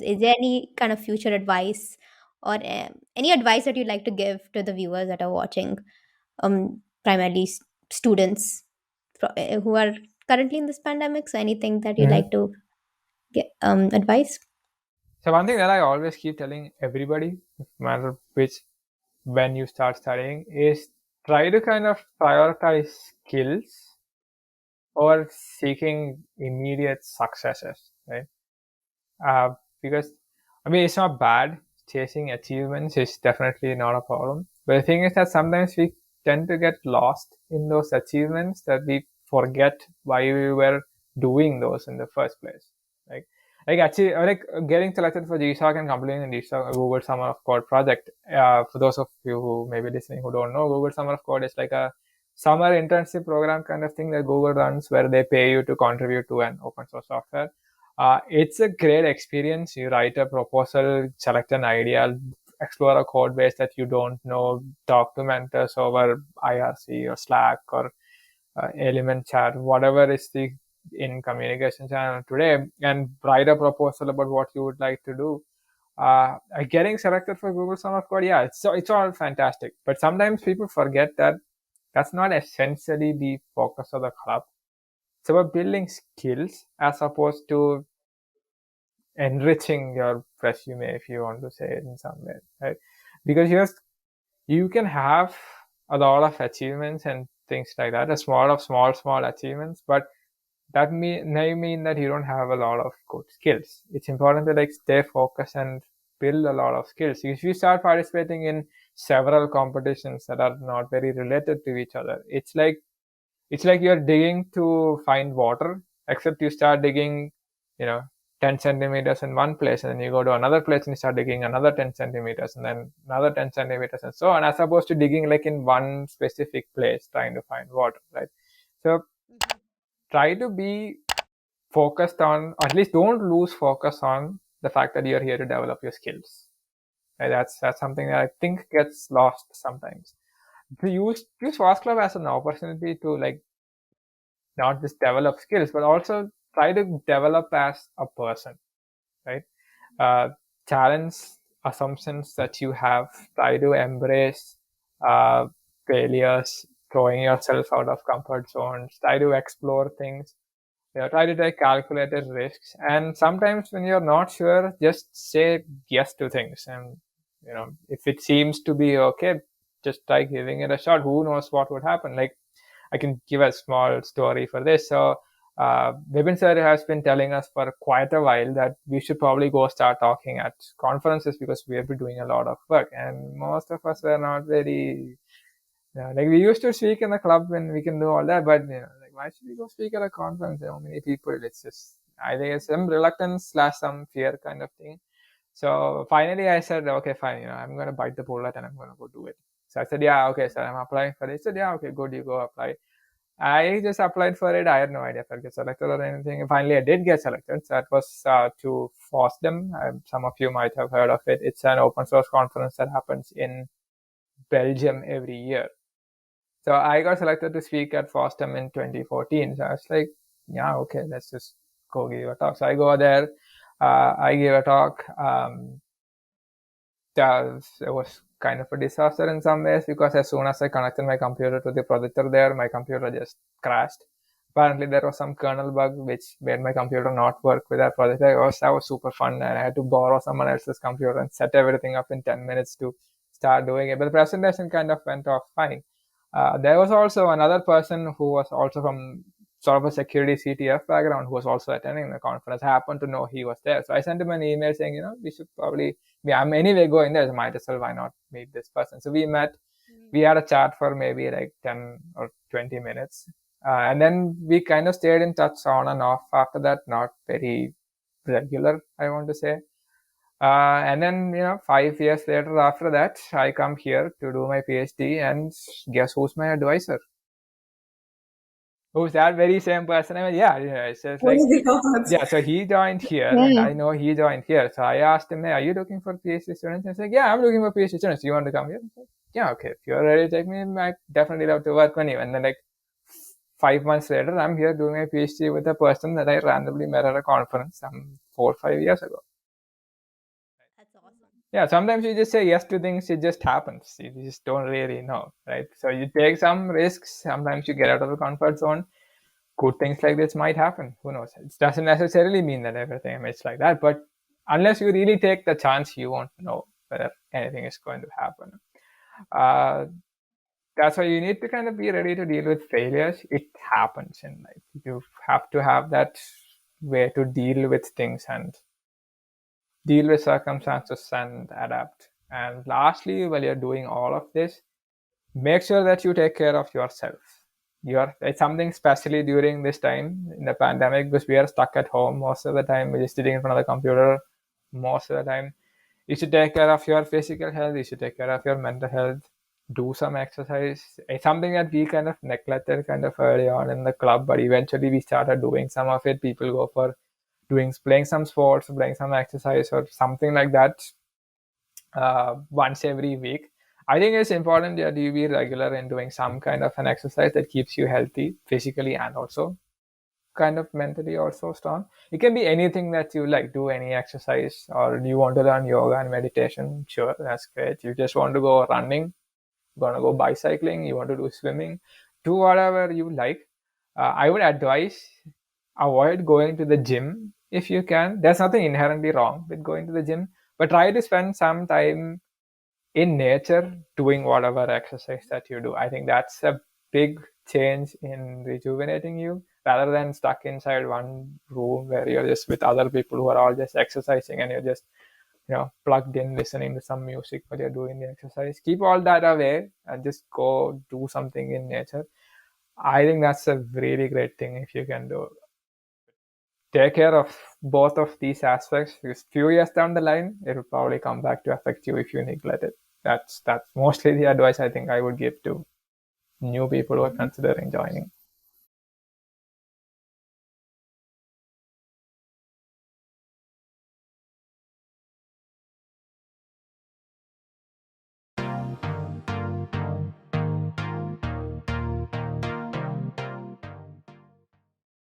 Is there any kind of future advice or any advice that you'd like to give to the viewers that are watching, primarily students who are currently in this pandemic? So anything that you'd Mhm. like to get advice? So one thing that I always keep telling everybody, no matter which, when you start studying, is try to kind of prioritize skills or seeking immediate successes, right? Uh, because I mean, it's not bad. Chasing achievements is definitely not a problem. But the thing is that sometimes we tend to get lost in those achievements that we forget why we were doing those in the first place. Like, getting selected for GSOC and completing the GSOC Google Summer of Code project. For those of you who may be listening who don't know, Google Summer of Code is like a summer internship program kind of thing that Google runs where they pay you to contribute to an open source software. It's a great experience. You write a proposal, select an idea, explore a code base that you don't know, talk to mentors over IRC or Slack or Element Chat, whatever is the in communication channel today, and write a proposal about what you would like to do. Getting selected for Google Summer of Code, yeah, it's all fantastic. But sometimes people forget that that's not essentially the focus of the club. It's about building skills as opposed to enriching your resume, if you want to say it in some way, right? Because you can have a lot of achievements and things like that, a small achievements, but that may mean that you don't have a lot of good skills. It's important to like stay focused and build a lot of skills. If you start participating in several competitions that are not very related to each other, it's like you're digging to find water, except you start digging, you know, 10 centimeters in one place, and then you go to another place and you start digging another 10 centimeters, and then another 10 centimeters, and so on, as opposed to digging like in one specific place trying to find water, right? So try to be focused on, or at least don't lose focus on the fact that you're here to develop your skills. Right? That's something that I think gets lost sometimes. To use Fast Club as an opportunity to like not just develop skills, but also try to develop as a person, right? Uh, Challenge assumptions that you have, try to embrace uh, failures, throwing yourself out of comfort zones, try to explore things, try to take calculated risks. And sometimes when you're not sure, just say yes to things. And, if it seems to be okay, just try giving it a shot. Who knows what would happen? Like, I can give a small story for this. So, Vipin sir has been telling us for quite a while that we should probably go start talking at conferences because we have been doing a lot of work, and most of us were not very, like we used to speak in the club and we can do all that, but like why should we go speak at a conference? How many people? It's just, I think it's some reluctance slash some fear kind of thing. So finally, I said, okay, fine. I'm gonna bite the bullet and I'm gonna go do it. So I said, yeah, okay, sir, I'm applying for it. He said, yeah, okay, good, you go apply. I just applied for it. I had no idea if I'd get selected or anything. Finally, I did get selected. So that was to FOSDEM. Some of you might have heard of it. It's an open source conference that happens in Belgium every year. So I got selected to speak at FOSDEM in 2014. So I was like, yeah, okay, let's just go give a talk. So I go there. I gave a talk. It was kind of a disaster in some ways because as soon as I connected my computer to the projector there, my computer just crashed. Apparently, there was some kernel bug which made my computer not work with that projector. That was super fun, and I had to borrow someone else's computer and set everything up in 10 minutes to start doing it. But the presentation kind of went off fine. There was also another person who was also from sort of a security CTF background who was also attending the conference. I happened to know he was there. So I sent him an email saying, we should probably, yeah, I'm anyway going there, so might as well, why not meet this person? So we met, we had a chat for maybe like 10 or 20 minutes. And then we kind of stayed in touch on and off after that, not very regular, I want to say. And then, 5 years later after that, I come here to do my PhD, and guess who's my advisor? Who's that very same person? I mean, yeah, it's just Oh like, my God. yeah, so he joined here, and Okay. I know he joined here. So I asked him, hey, are you looking for PhD students? And he's like, yeah, I'm looking for PhD students. You want to come here? Like, yeah, okay. If you're ready to take me, I definitely love to work with you. And then, like, 5 months later, I'm here doing my PhD with a person that I randomly met at a conference some 4 or 5 years ago. Yeah, sometimes you just say yes to things, it just happens. You just don't really know, right? So you take some risks, sometimes you get out of the comfort zone. Good things like this might happen. Who knows? It doesn't necessarily mean that everything is like that, but unless you really take the chance, you won't know whether anything is going to happen. Uh, that's why you need to kind of be ready to deal with failures. It happens in life. You have to have that way to deal with things and deal with circumstances and adapt. And lastly, while you're doing all of this, make sure that you take care of yourself. It's something especially during this time in the pandemic, because we are stuck at home most of the time. We're just sitting in front of the computer most of the time. You should take care of your physical health. You should take care of your mental health. Do some exercise. It's something that we kind of neglected kind of early on in the club, but eventually we started doing some of it. People go for doing playing some sports, playing some exercise, or something like that once every week. I think it's important that you be regular in doing some kind of an exercise that keeps you healthy physically and also kind of mentally also strong. It can be anything that you like, do any exercise, or you want to learn yoga and meditation. Sure, that's great. You just want to go running, gonna go bicycling, you want to do swimming, do whatever you like. I would advise avoid going to the gym if you can. There's nothing inherently wrong with going to the gym, but try to spend some time in nature doing whatever exercise that you do. I think that's a big change in rejuvenating you rather than stuck inside one room where you're just with other people who are all just exercising and you're just plugged in listening to some music while you're doing the exercise. Keep all that away and just go do something in nature. I think that's a really great thing if you can do. Take care of both of these aspects, because few years down the line it will probably come back to affect you if you neglect it. That's mostly the advice I think I would give to new people who are considering joining.